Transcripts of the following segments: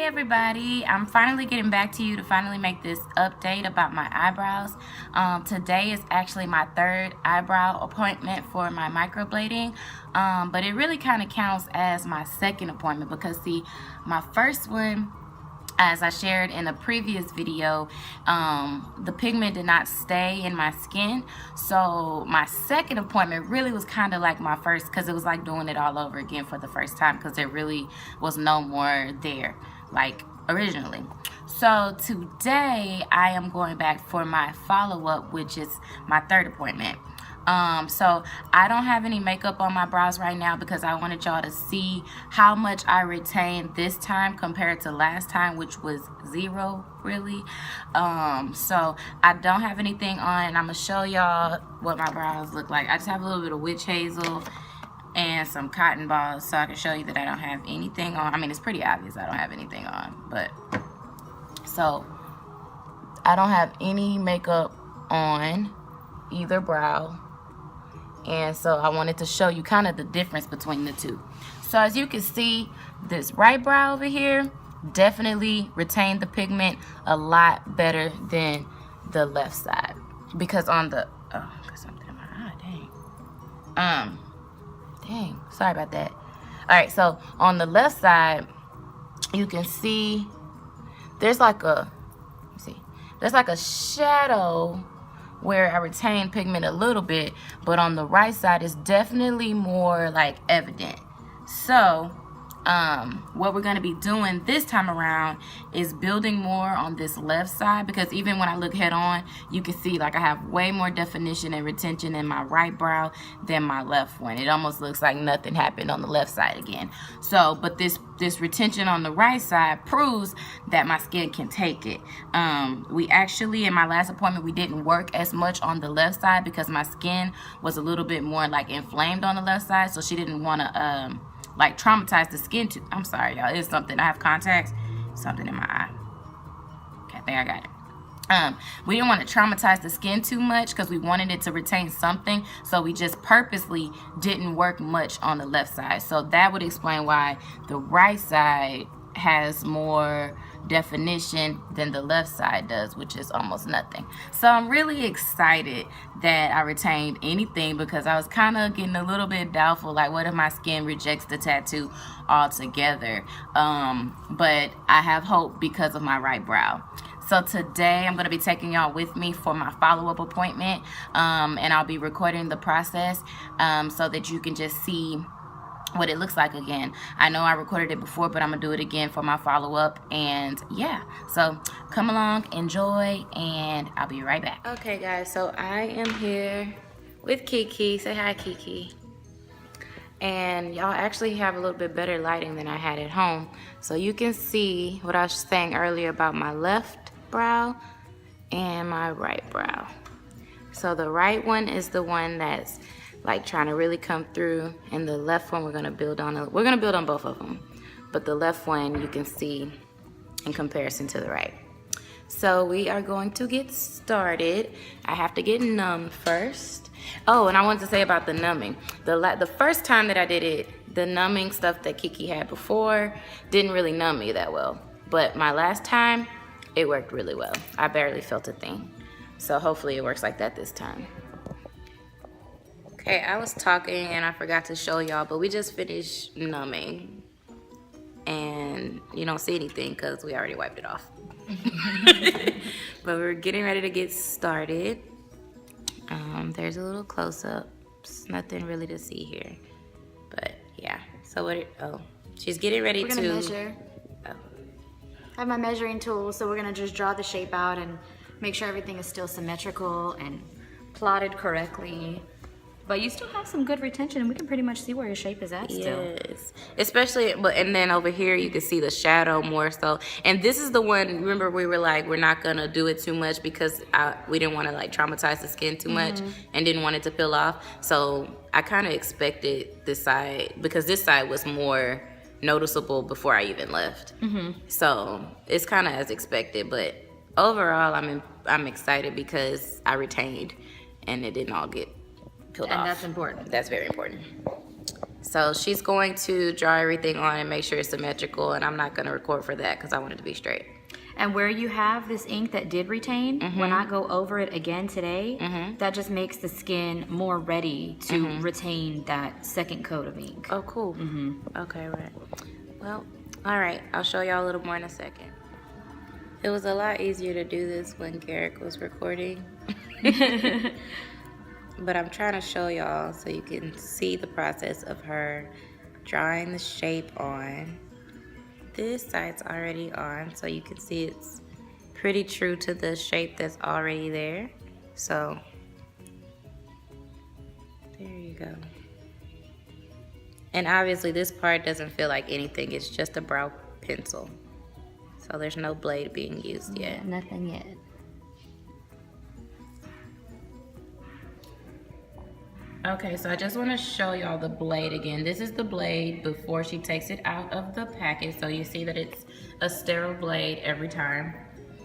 everybody, I'm finally getting back to you to finally make this update about my eyebrows. Today is actually my third eyebrow appointment for my microblading, but it really kind of counts as my second appointment because see, my first one, as I shared in a previous video, the pigment did not stay in my skin. So my second appointment really was kind of like my first, because it was like doing it all over again for the first time, because there really was no more there like originally. So today I am going back for my follow-up, which is my third appointment. So I don't have any makeup on my brows right now because I wanted y'all to see how much I retained this time compared to last time, which was zero really. So I don't have anything on, and I'm gonna show y'all what my brows look like. I just have a little bit of witch hazel and some cotton balls so I can show you that I don't have anything on. I mean, it's pretty obvious I don't have anything on, but so I don't have any makeup on either brow. And so I wanted to show you kind of the difference between the two. So as you can see, this right brow over here definitely retained the pigment a lot better than the left side. Because on the, oh, got something in my eye, dang, sorry about that. All right, so on the left side, you can see there's like a, there's like a shadow where I retain pigment a little bit, but on the right side is definitely more like evident. So what we're going to be doing this time around is building more on this left side, because even when I look head on, you can see like I have way more definition and retention in my right brow than my left one. It almost looks like nothing happened on the left side again. So but this retention on the right side proves that my skin can take it. We actually, in my last appointment, we didn't work as much on the left side because my skin was a little bit more like inflamed on the left side, so she didn't want to like traumatize the skin too. I'm sorry, y'all. It's something. I have contacts. Something in my eye. Okay, I think I got it. We didn't want to traumatize the skin too much because we wanted it to retain something. So we just purposely didn't work much on the left side. So that would explain why the right side has more definition than the left side does, which is almost nothing. So I'm really excited that I retained anything, because I was kind of getting a little bit doubtful, like what if my skin rejects the tattoo altogether. But I have hope because of my right brow. So today I'm going to be taking y'all with me for my follow-up appointment, and I'll be recording the process so that you can just see what it looks like again. I know I recorded it before, but I'm gonna do it again for my follow-up. And yeah, so come along, enjoy, and I'll be right back. Okay guys, so I am here with Kiki. Say hi, Kiki. And y'all actually have a little bit better lighting than I had at home, so you can see what I was saying earlier about my left brow and my right brow. So the right one is the one that's like trying to really come through, and the left one we're gonna build on. We're gonna build on both of them, but the left one you can see in comparison to the right. So we are going to get started. I have to get numb first. Oh, and I wanted to say about the numbing. The first time that I did it, the numbing stuff that Kiki had before didn't really numb me that well, but my last time it worked really well. I barely felt a thing. So hopefully it works like that this time. Okay, I was talking and I forgot to show y'all, but we just finished numbing. And you don't see anything because we already wiped it off. But we're getting ready to get started. There's a little close-up. Nothing really to see here. But yeah, so oh, she's getting ready to... We're gonna measure. Oh. I have my measuring tool, so we're gonna just draw the shape out and make sure everything is still symmetrical and plotted correctly. But you still have some good retention, and we can pretty much see where your shape is at still. Yes, especially, and then over here you can see the shadow more so. And this is the one, remember we were like, we're not gonna do it too much because we didn't want to like traumatize the skin too much and didn't want it to peel off. So I kind of expected this side, because this side was more noticeable before I even left. So it's kind of as expected, but overall I'm excited because I retained and it didn't all get peeled off. And that's important. That's very important. So she's going to draw everything on and make sure it's symmetrical, and I'm not going to record for that because I want it to be straight. And where you have this ink that did retain, when I go over it again today, that just makes the skin more ready to retain that second coat of ink. Oh, cool. Okay, right. Well, all right. I'll show y'all a little more in a second. It was a lot easier to do this when Garrick was recording. But I'm trying to show y'all so you can see the process of her drawing the shape on. This side's already on, so you can see it's pretty true to the shape that's already there. So there you go. And obviously this part doesn't feel like anything, it's just a brow pencil. So there's no blade being used yet. Nothing yet. Okay, so I just want to show y'all the blade again. This is the blade before she takes it out of the package. So you see that it's a sterile blade every time.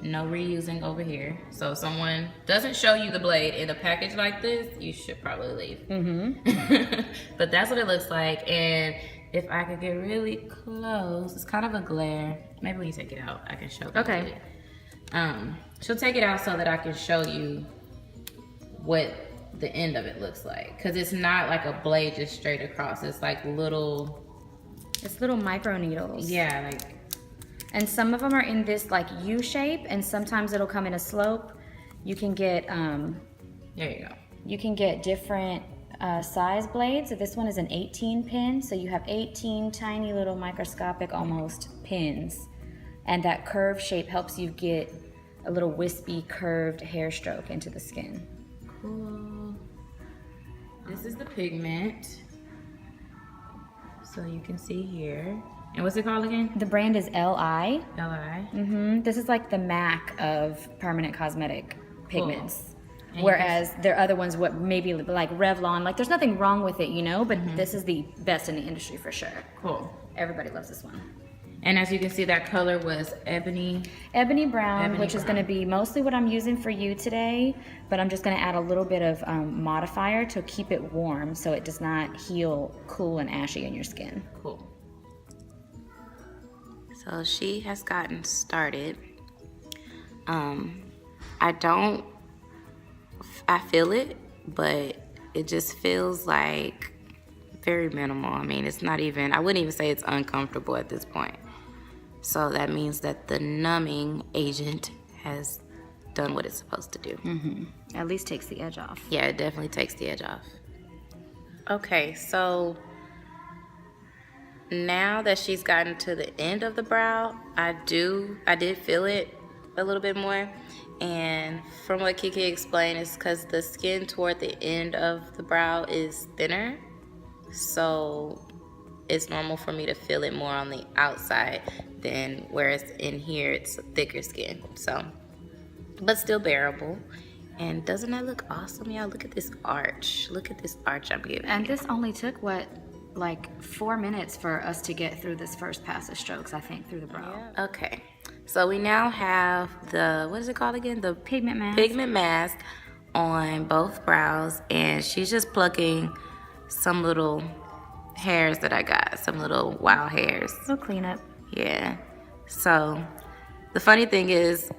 No reusing over here. So if someone doesn't show you the blade in a package like this, you should probably leave. But that's what it looks like. And if I could get really close, it's kind of a glare. Maybe when you take it out, I can show you. Okay. She'll take it out so that I can show you what the end of it looks like, because it's not like a blade just straight across. It's like little, it's little micro needles. Yeah, like, and some of them are in this like U shape, and sometimes it'll come in a slope. You can get there you go. You can get different size blades. So this one is an 18 pin, so you have 18 tiny little microscopic almost pins, and that curve shape helps you get a little wispy curved hair stroke into the skin. Cool. This is the pigment, so you can see here. And what's it called again? The brand is LI. LI. This is like the MAC of permanent cosmetic pigments. Cool. Whereas there are other ones, what maybe like Revlon, like there's nothing wrong with it, you know, but this is the best in the industry for sure. Cool. Everybody loves this one. And as you can see, that color was ebony brown, which is going to be mostly what I'm using for you today, but I'm just going to add a little bit of modifier to keep it warm so it does not heal cool and ashy in your skin. Cool. So she has gotten started. I feel it, but it just feels like very minimal. I mean, it's not even, I wouldn't even say it's uncomfortable at this point. So that means that the numbing agent has done what it's supposed to do. At least takes the edge off. Yeah, it definitely takes the edge off. Okay, so now that she's gotten to the end of the brow, I did feel it a little bit more. And from what Kiki explained, it's because the skin toward the end of the brow is thinner. So it's normal for me to feel it more on the outside than whereas in here it's thicker skin. So, but still bearable. And doesn't that look awesome, y'all? Look at this arch. Look at this arch I'm giving. And this only took what, like 4 minutes for us to get through this first pass of strokes, I think, through the brow. Yeah. Okay. So we now have the, what is it called again? The pigment mask. Pigment mask on both brows, and she's just plucking some little hairs that I got, some little wild hairs. Little cleanup. Yeah. So the funny thing is,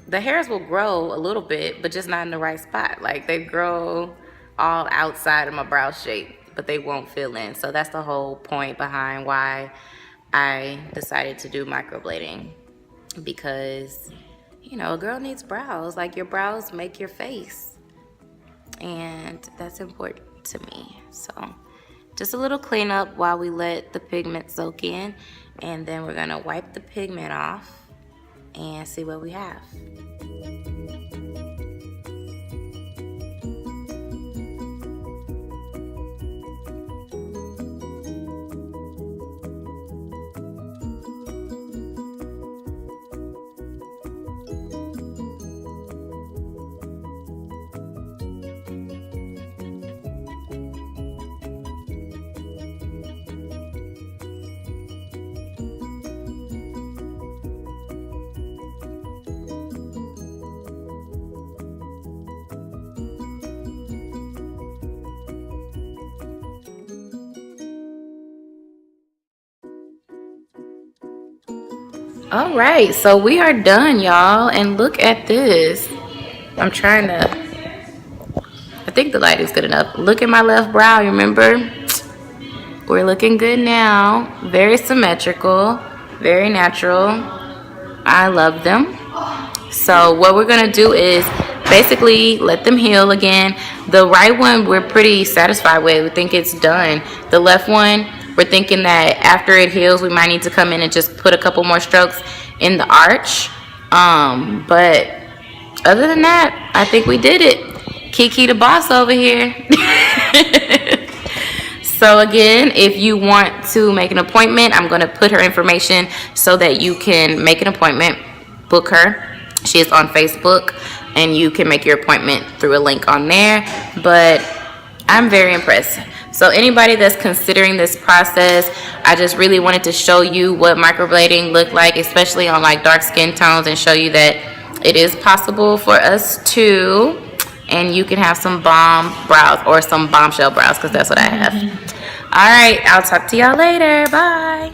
the hairs will grow a little bit, but just not in the right spot. Like they grow all outside of my brow shape, but they won't fill in. So that's the whole point behind why I decided to do microblading. Because, you know, a girl needs brows. Like your brows make your face. And that's important to me. So just a little cleanup while we let the pigment soak in. And then we're gonna wipe the pigment off and see what we have. All right, so we are done, y'all, and look at this. I'm trying to, I think the light is good enough. Look at my left brow, remember? We're looking good now. Very symmetrical, very natural. I love them. So what we're gonna do is basically let them heal again. The right one we're pretty satisfied with. We think it's done. The left one, we're thinking that after it heals, we might need to come in and just put a couple more strokes in the arch. But other than that, I think we did it. Kiki the boss over here. So again, if you want to make an appointment, I'm going to put her information so that you can make an appointment, book her. She is on Facebook, and you can make your appointment through a link on there. But I'm very impressed. So anybody that's considering this process, I just really wanted to show you what microblading looked like, especially on like dark skin tones, and show you that it is possible for us too. And you can have some bomb brows, or some bombshell brows, because that's what I have. All right, I'll talk to y'all later. Bye.